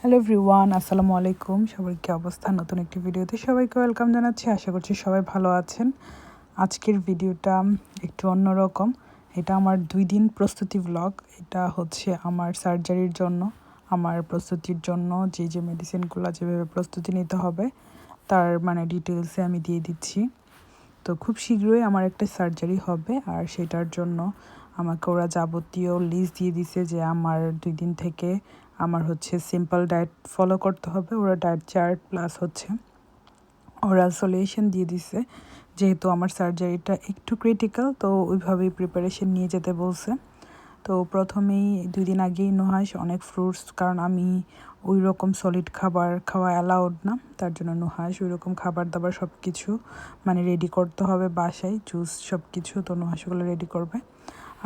Hello everyone, আসসালামু আলাইকুম। সবার কি অবস্থা? নতুন একটি ভিডিওতে সবাইকে ওয়েলকাম জানাচ্ছি। আশা করছি সবাই ভালো আছেন। আজকের ভিডিওটা একটু অন্যরকম। এটা আমার 2 দিন প্রস্তুতি ব্লগ। এটা হচ্ছে আমার সার্জারির জন্য, আমার প্রস্তুতির জন্য যে মেডিসিনগুলো যেভাবে প্রস্তুতি নিতে হবে তার ডিটেলসে আমি দিয়ে দিচ্ছি। তো খুব শীঘ্রই আমার একটা সার্জারি হবে, আর সেটার জন্য আমাকে ওরা যাবতীয় লিস্ট দিয়ে দিছে যে আমার 2 দিন থেকে আমার হচ্ছে সিম্পল ডায়েট ফলো করতে হবে। ওরা ডায়েট চার্ট প্লাস হচ্ছে ওরাল সলিউশন দিয়ে দিছে, যেহেতু আমার সার্জারিটা একটু ক্রিটিক্যাল, তো ওইভাবেই প্রিপারেশন নিয়ে যেতে বলছে। তো প্রথমেই 2 দিন আগেই নুহাস অনেক ফ্রুটস, কারণ আমি ওই রকম সলিড খাবার খাওয়া অ্যালাউড না, তার জন্য নুহাস ওই রকম খাবার দাবার সব কিছু রেডি করতে হবে বাসায়, জুস সব কিছু। তো নুহাস ওগুলো রেডি করবে।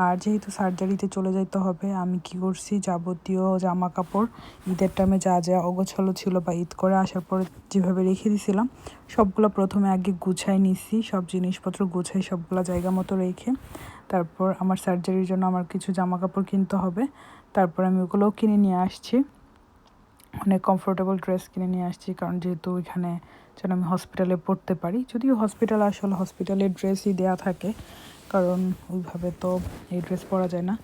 আর যেহেতু সার্জারিতে চলে যেতে হবে, আমি কি করছি, যাবতীয় জামা কাপড় ঈদের টাইমে যা যা অগোছালো ছিল বা ঈদ করে আসার পরে যেভাবে রেখে দিয়েছিলাম সবগুলো প্রথমে আগে গুছাই নিছি, সব জিনিসপত্র গুছাই সবগুলো জায়গা মতো রেখে তারপর আমার সার্জারির জন্য আমার কিছু জামা কাপড় কিনতে হবে। তারপর আমি ওগুলোও কিনে নিয়ে আসছি, অনেক কমফোর্টেবল ড্রেস কিনে নিয়ে আসছি, কারণ যেহেতু ওইখানে যেন আমি হসপিটালে পড়তে পারি। যদিও হসপিটাল আসলে হসপিটালের ড্রেসই দেয়া থাকে, কারণ ওইভাবে তো এই ড্রেস পরা যায় না।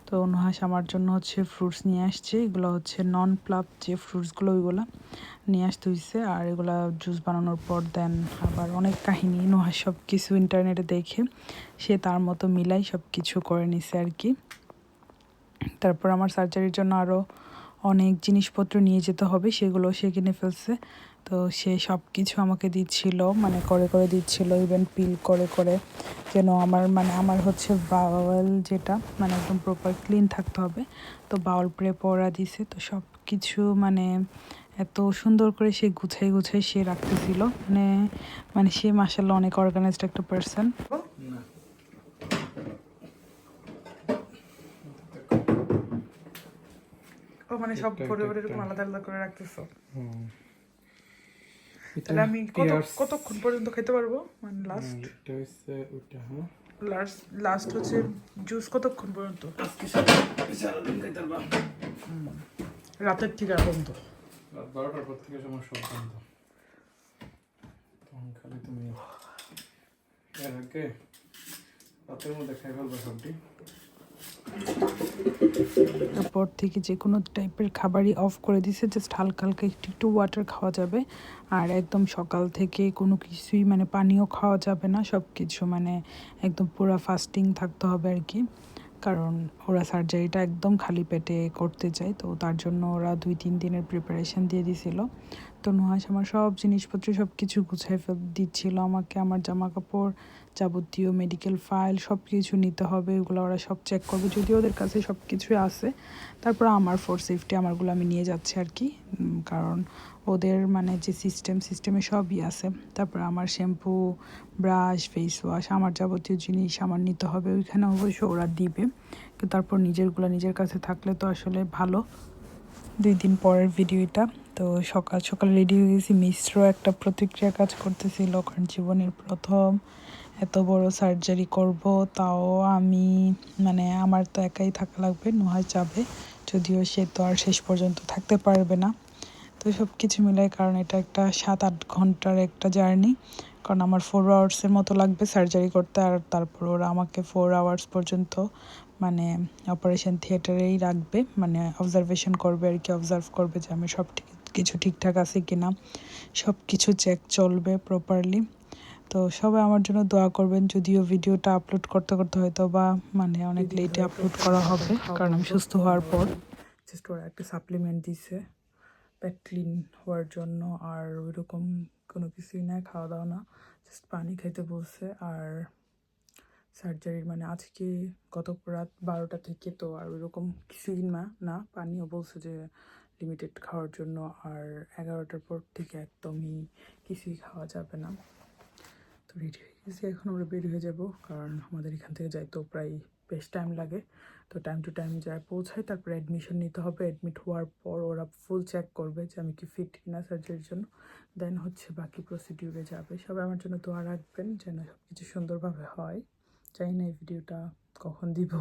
তো নুহাস আমার জন্য হচ্ছে ফ্রুটস নিয়ে আসছে। এগুলো হচ্ছে নন প্লাপ যে ফ্রুটসগুলো, ওইগুলো নিয়ে আসতে হয়েছে। আর এগুলা জুস বানানোর পর দেন আবার অনেক কাহিনী, নুহাস সব কিছু ইন্টারনেটে দেখে সে তার মতো মিলাই সব কিছু করে নিছে আর কি। তারপর আমার সার্জারির জন্য আরও অনেক জিনিসপত্র নিয়ে যেতে হবে, সেগুলো সে কিনে ফেলছে। তো সে সব কিছু আমাকে দিচ্ছিল, করে করে দিচ্ছিল, ইভেন পিল করে করে, যেন আমার হচ্ছে বাওয়াল যেটা একদম প্রপার ক্লিন থাকতে হবে। তো বাউল প্রেপ ওরা দিছে, তো সব কিছু এত সুন্দর করে সে গুছাই গুছাই সে রাখতেছিল, সে মাশাআল্লাহ অনেক অর্গানাইজড একটা পার্সন। ও সব ভরে ভরে এরকম আলাদা আলাদা করে রাখতেছো। তাহলে আমি কতক্ষণ পর্যন্ত খেতে পারবো? লাস্ট এটা হচ্ছে ওটা। লাস্ট হচ্ছে জুস কতক্ষণ পর্যন্ত? সারাদিন খাইতে পারবা। রাতের থেকে পর্যন্ত? রাত 12টার পর থেকে সময় সব বন্ধ। তখন খালি তুমি এর আগে রাতের মধ্যে খাই ফেলবা সবটি। তারপর থেকে যে কোনো টাইপের খাবারই অফ করে দিছে, জাস্ট হালকা হালকা একটু একটু ওয়াটার খাওয়া যাবে। আর একদম সকাল থেকে কোনো কিছুই পানিও খাওয়া যাবে না, সব কিছু একদম পুরো ফাস্টিং থাকতে হবে আর কি। কারণ ওরা সার্জারিটা একদম খালি পেটে করতে চায়, তো তার জন্য ওরা 2-3 দিনের প্রিপারেশান দিয়ে দিছিল। তো নুহাস আমার সব জিনিসপত্র সব কিছু গুছাই দিচ্ছিল আমাকে, আমার জামা কাপড়, যাবতীয় মেডিকেল ফাইল সব কিছু নিতে হবে, ওগুলো ওরা সব চেক করবে, যদিও ওদের কাছে সব কিছুই আছে। তারপর আমার ফর সেফটি আমারগুলো আমি নিয়ে যাচ্ছি আর কি, কারণ ওদের যে সিস্টেমে সবই আছে। তারপর আমার শ্যাম্পু, ব্রাশ, ফেস ওয়াশ, আমার যাবতীয় জিনিস আমার নিতে হবে, ওইখানে অবশ্য ওরা দিবে, কিন্তু তারপর নিজেরগুলো নিজের কাছে থাকলে তো আসলে ভালো। 2 দিন পরের ভিডিও এটা। তো সকাল সকাল রেডি হয়ে গেছি, মিশ্র একটা প্রতিক্রিয়া কাজ করতেছিল, কারণ জীবনের প্রথম এত বড় সার্জারি করব, তাও আমি আমার তো একাই থাকা লাগবে, নুহাস যাবে, যদিও সে তো আর শেষ পর্যন্ত থাকতে পারবে না। তো সব কিছু মিলাই, কারণ এটা একটা 7-8 ঘন্টার একটা জার্নি, কারণ আমার 4 আওয়ার্সের মতো লাগবে সার্জারি করতে। আর তারপর ওরা আমাকে 4 আওয়ার্স পর্যন্ত অপারেশন থিয়েটারেই রাখবে, অবজারভেশন করবে আর কি, অবজার্ভ করবে যে আমি সব কিছু ঠিকঠাক আছে কিনা, সব কিছু চেক চলবে প্রপারলি। তো সবাই আমার জন্য দোয়া করবেন, যদিও ভিডিওটা আপলোড করতে করতে হয়তো বা অনেক লেটে আপলোড করা হবে, কারণ আমি সুস্থ হওয়ার পর জাস্ট ওরা একটা সাপ্লিমেন্ট দিছে পেট ক্লিন হওয়ার জন্য, আর ওইরকম কোনো কিছুই না, খাওয়া দাওয়া না, জাস্ট পানি খাইতে বলছে। আর সার্জারির আজকে গত রাত 12টা থেকে তো আর ওইরকম কিছুই না, পানিও বলছে যে লিমিটেড খাওয়ার জন্য, আর 11টার পর থেকে একদমই কিছুই খাওয়া যাবে না। তো রেডি হয়ে গেছি, এখন আমরা বের হয়ে যাব, কারণ আমাদের এখান থেকে যাই তো প্রায় বেশ টাইম লাগে। তো টাইম টু টাইম যায় পৌঁছায়, তারপরে অ্যাডমিশন নিতে হবে, অ্যাডমিট হওয়ার পর ওরা ফুল চেক করবে যে আমি কি ফিট কিনা সার্জারির জন্য, দেন হচ্ছে বাকি প্রসিডিউরে যাবে। সবাই আমার জন্য দোয়া রাখবেন যেন সব কিছু সুন্দরভাবে হয়। জানি না এই ভিডিওটা কখন দিব।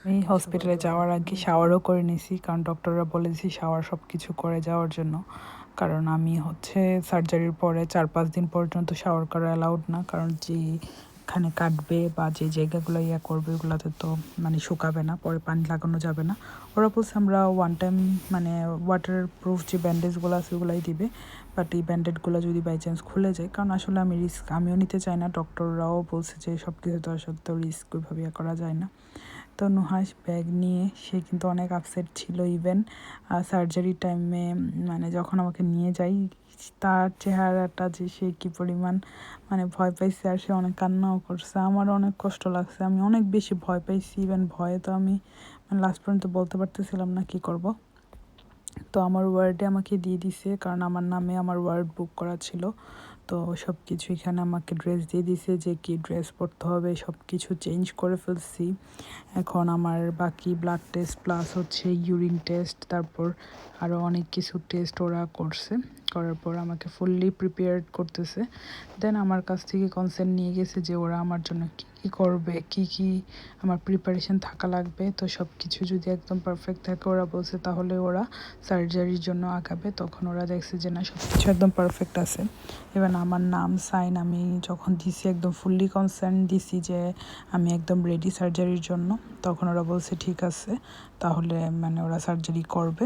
আমি হসপিটালে যাওয়ার আগে শাওয়ারও করে নিছি, কারণ ডক্টররা বলেছি শাওয়ার সব কিছু করে যাওয়ার জন্য। কারণ আমি হচ্ছে সার্জারির পরে 4-5 দিন পর্যন্ত শাওয়ার করা অ্যালাউড না, কারণ যেখানে কাটবে বা যে জায়গাগুলো করবে ওগুলোতে তো মানে শুকাবে না, পরে পানি লাগানো যাবে না। ওরা বলছে আমরা ওয়ান টাইম মানে ওয়াটার প্রুফ যে ব্যান্ডেজগুলো আছে ওগুলাই দিবে, বাট এই ব্যান্ডেডগুলো যদি বাই চান্স খুলে যায়, কারণ আসলে আমি রিস্ক আমিও নিতে চাই না, ডক্টররাও বলছে যে সব কিছু তো আসলে তো রিস্ক ওইভাবে করা যায় না। তো নুহাস ব্যাগ নিয়ে সে কিন্তু অনেক আপসেট ছিল। ইভেন সার্জারির টাইমে মানে যখন আমাকে নিয়ে যাই, তার চেহারাটা যে সে কী পরিমাণ মানে ভয় পাইছে, আর সে অনেক কান্নাও করছে। আমারও অনেক কষ্ট লাগছে, আমি অনেক বেশি ভয় পাইছি। ইভেন ভয়ে তো আমি মানে লাস্ট পর্যন্ত বলতে পারতেছিলাম না কী করব। তো আমার ওয়ার্ডে আমাকে দিয়ে দিছে, কারণ আমার নামে আমার ওয়ার্ড বুক করা ছিল। তো সব কিছু এখানে আমাকে ড্রেস দিয়ে দিছে, যে কি ড্রেস পরতে হবে সব কিছু চেঞ্জ করে ফেলছি। এখন আমার বাকি ব্লাড টেস্ট প্লাস হচ্ছে ইউরিন টেস্ট, তারপর আরও অনেক কিছু টেস্ট ওরা করছে। করার পর আমাকে ফুললি প্রিপেয়ার্ড করতেছে। দেন আমার কাছ থেকে কনসেন্ট নিয়ে গেছে যে ওরা আমার জন্য কী কী করবে, কী কী আমার প্রিপারেশন থাকা লাগবে। তো সব কিছু যদি একদম পারফেক্ট থাকে ওরা বলছে তাহলে ওরা সার্জারির জন্য আগাবে। তখন ওরা দেখছে যে না, সব কিছু একদম পারফেক্ট আছে। এবার আমার নাম সাইন আমি যখন দিছি, একদম ফুললি কনসার্ন দিছি যে আমি একদম রেডি সার্জারির জন্য, তখন ওরা বলছে ঠিক আছে, তাহলে মানে ওরা সার্জারি করবে।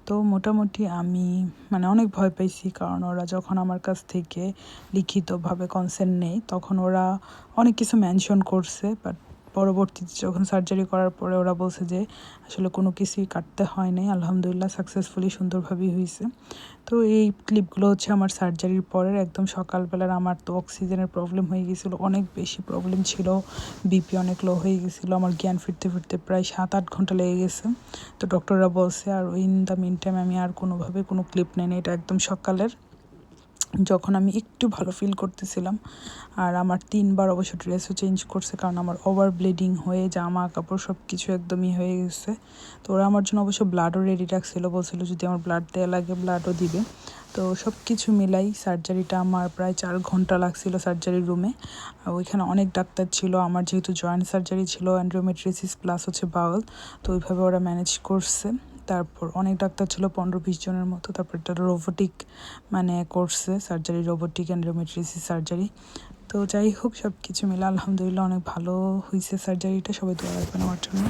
তো মোটামুটি আমি মানে অনেক ভয় পাইছি, কারণ ওরা যখন আমার কাছ থেকে লিখিতভাবে কনসেন্ট নেই তখন ওরা অনেক কিছু মেনশন করছে, বাট পরবর্তীতে যখন সার্জারি করার পরে ওরা বলছে যে আসলে কোনো কিছুই কাটতে হয় নাই, আলহামদুলিল্লাহ সাকসেসফুলি সুন্দরভাবেই হয়েছে। তো এই ক্লিপগুলো হচ্ছে আমার সার্জারির পরের, একদম সকালবেলার। আমার তো অক্সিজেনের প্রবলেম হয়ে গেছিলো, অনেক বেশি প্রবলেম ছিল, বিপি অনেক লো হয়ে গেছিলো। আমার জ্ঞান ফিরতে ফিরতে প্রায় 7-8 ঘন্টা লেগে গেছে। তো ডক্টররা বলছে, আর ইন দ্য মিন টাইম আমি আর কোনোভাবে কোনো ক্লিপ নেই। এটা একদম সকালের, যখন আমি একটু ভালো ফিল করতেছিলাম। আর আমার 3 বার অবশ্য ড্রেসও চেঞ্জ করছে, কারণ আমার ওভার ব্লিডিং হয়ে জামা কাপড় সব কিছু একদমই হয়ে গেছে। তো ওরা আমার জন্য অবশ্য ব্লাডও রেডি রাখছিলো, বলছিলো যদি আমার ব্লাড দেওয়া লাগে ব্লাডও দিবে। তো সব কিছু মিলাই সার্জারিটা আমার প্রায় 4 ঘন্টা লাগছিল সার্জারি রুমে। ওইখানে অনেক ডাক্তার ছিল, আমার যেহেতু জয়েন্ট সার্জারি ছিল, এন্ডোমেট্রিয়াসিস প্লাস হচ্ছে বাউল, তো ওইভাবে ওরা ম্যানেজ করছে। তারপর অনেক ডাক্তার ছিল, 15-20 জনের মতো। তারপর একটা রোবোটিক মানে করছে সার্জারি, রোবোটিক এন্ডোমেট্রিয়াসিস সার্জারি। তো যাই হোক, সব কিছু মিলে আলহামদুলিল্লাহ অনেক ভালো হয়েছে সার্জারিটা। সবাই দোয়া রাখবেন আমার জন্য।